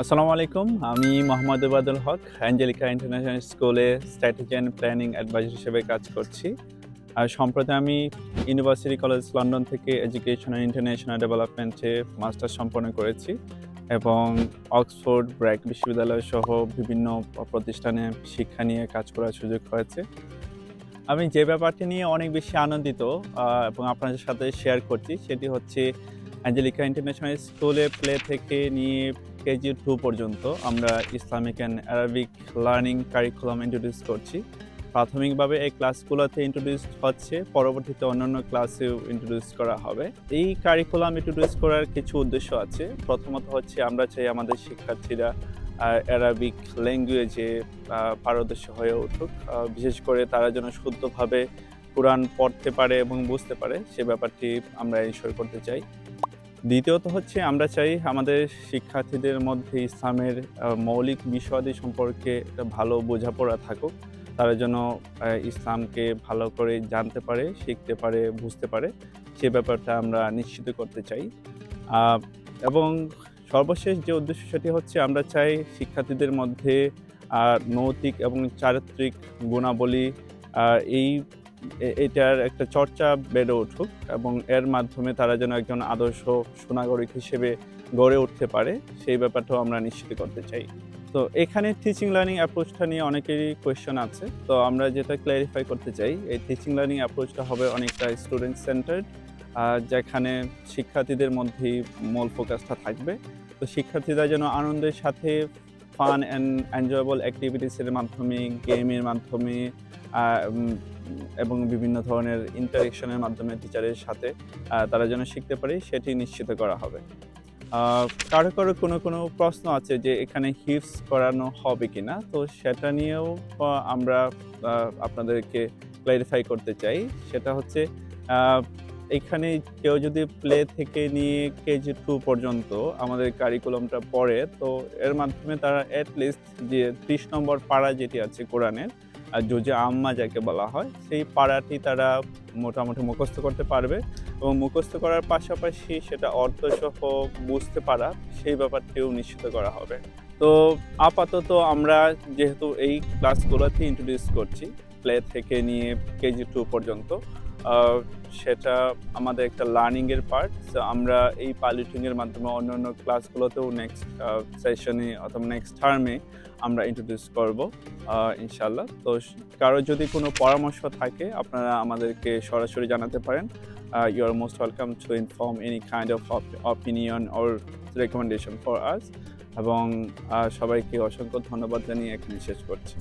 আসসালামু আলাইকুম। আমি মোহাম্মদ ইবাদুল হক, অ্যাঞ্জেলিকা ইন্টারন্যাশনাল স্কুলে স্ট্র্যাটেজি অ্যান্ড প্ল্যানিং অ্যাডভাইজার হিসেবে কাজ করছি। আর সম্প্রতি আমি ইউনিভার্সিটি কলেজ লন্ডন থেকে এডুকেশন অ্যান্ড ইন্টারন্যাশনাল ডেভেলপমেন্টে মাস্টার্স সম্পন্ন করেছি এবং অক্সফোর্ড, ব্র্যাক বিশ্ববিদ্যালয় সহ বিভিন্ন প্রতিষ্ঠানে শিক্ষা নিয়ে কাজ করার সুযোগ হয়েছে। আমি যে ব্যাপারটি নিয়ে অনেক বেশি আনন্দিত এবং আপনাদের সাথে শেয়ার করছি সেটি হচ্ছে অ্যাঞ্জেলিকা ইন্টারন্যাশনাল স্কুলে প্লে থেকে নিয়ে কেজি 2 পর্যন্ত আমরা Islamic and Arabic learning curriculum introduce করছি। প্রাথমিকভাবে এই ক্লাসগুলোতে ইন্ট্রোডিউস হচ্ছে, পরবর্তীতে অন্যান্য ক্লাসেও ইন্ট্রোডিউস করা হবে। এই কারিকুলাম ইন্ট্রোডিউস করার কিছু উদ্দেশ্য আছে। প্রথমত হচ্ছে আমরা চাই আমাদের শিক্ষার্থীরা অ্যারাবিক ল্যাঙ্গুয়েজে পারদর্শী হয়ে উঠুক। বিশেষ করে তারা যেন শুদ্ধভাবে কুরআন পড়তে পারে এবং বুঝতে পারে, সে ব্যাপারটি আমরা এনশিওর করতে চাই। দ্বিতীয়ত হচ্ছে আমরা চাই আমাদের শিক্ষার্থীদের মধ্যে ইসলামের মৌলিক বিষয়াদি সম্পর্কে একটা ভালো বোঝাপড়া থাকুক। তারা যেন ইসলামকে ভালো করে জানতে পারে, শিখতে পারে, বুঝতে পারে, সে ব্যাপারটা আমরা নিশ্চিত করতে চাই। আ এবং সর্বশেষ যে উদ্দেশ্য সেটি হচ্ছে আমরা চাই শিক্ষার্থীদের মধ্যে নৈতিক এবং চারিত্রিক গুণাবলী আ এই এটার একটা চর্চা বেড়ে উঠুক এবং এর মাধ্যমে তারা যেন একজন আদর্শ সুনাগরিক হিসেবে গড়ে উঠতে পারে, সেই ব্যাপারটাও আমরা নিশ্চিত করতে চাই। তো এখানে টিচিং লার্নিং অ্যাপ্রোচটা নিয়ে অনেকেরই কোয়েশ্চেন আছে। তো আমরা যেটা ক্লারিফাই করতে চাই, এই টিচিং লার্নিং অ্যাপ্রোচটা হবে অনেকটা স্টুডেন্ট সেন্টার্ড, যেখানে শিক্ষার্থীদের মধ্যেই মূল ফোকাসটা থাকবে। তো শিক্ষার্থীরা যেন আনন্দের সাথে ফান অ্যান্ড এনজয়েবল অ্যাক্টিভিটিসের মাধ্যমে, গেমের মাধ্যমে আ উম এবং বিভিন্ন ধরনের ইন্টারেকশনের মাধ্যমে টিচারের সাথে তারা যেন শিখতে পারে, সেটি নিশ্চিত করা হবে। আ কারো কোনো প্রশ্ন আছে যে এখানে হিফজ করানো হবে কিনা? তো সেটা নিয়েও আমরা আ আপনাদেরকে ক্লারিফাই করতে চাই। সেটা হচ্ছে আ এখানে কেউ যদি প্লে থেকে নিয়ে কেজি 2 পর্যন্ত আমাদের কারিকুলামটা পড়ে, তো এর মাধ্যমে তারা এট লিস্ট যে ৩০ নম্বর পারা যেটি আছে কোরআনের, জুজে আম্মা যাকে বলা হয়, সেই পারাটি তারা মোটামুটি মুখস্থ করতে পারবে এবং মুখস্থ করার পাশাপাশি সেটা অর্থসহ বুঝতে পারা, সেই ব্যাপারটিও নিশ্চিত করা হবে। তো আপাতত আমরা যেহেতু এই ক্লাসগুলোতে ইন্ট্রোডিউস করছি, প্লে থেকে নিয়ে কেজি 2 পর্যন্ত, আ সেটা আমাদের একটা লার্নিং এর পার্ট। সো আমরা এই পাইলটিং এর মাধ্যমে অন্যান্য ক্লাসগুলোতেও নেক্সট সেশনে অথবা নেক্সট টার্মে আমরা ইন্ট্রোডিউস করব ইনশাআল্লাহ। তো কারো যদি কোনো পরামর্শ থাকে আপনারা আমাদেরকে সরাসরি জানাতে পারেন। You are most welcome to inform any kind of opinion or recommendation for us এবং সবাইকে অসংখ্য ধন্যবাদ জানিয়ে এখানে শেষ করছি।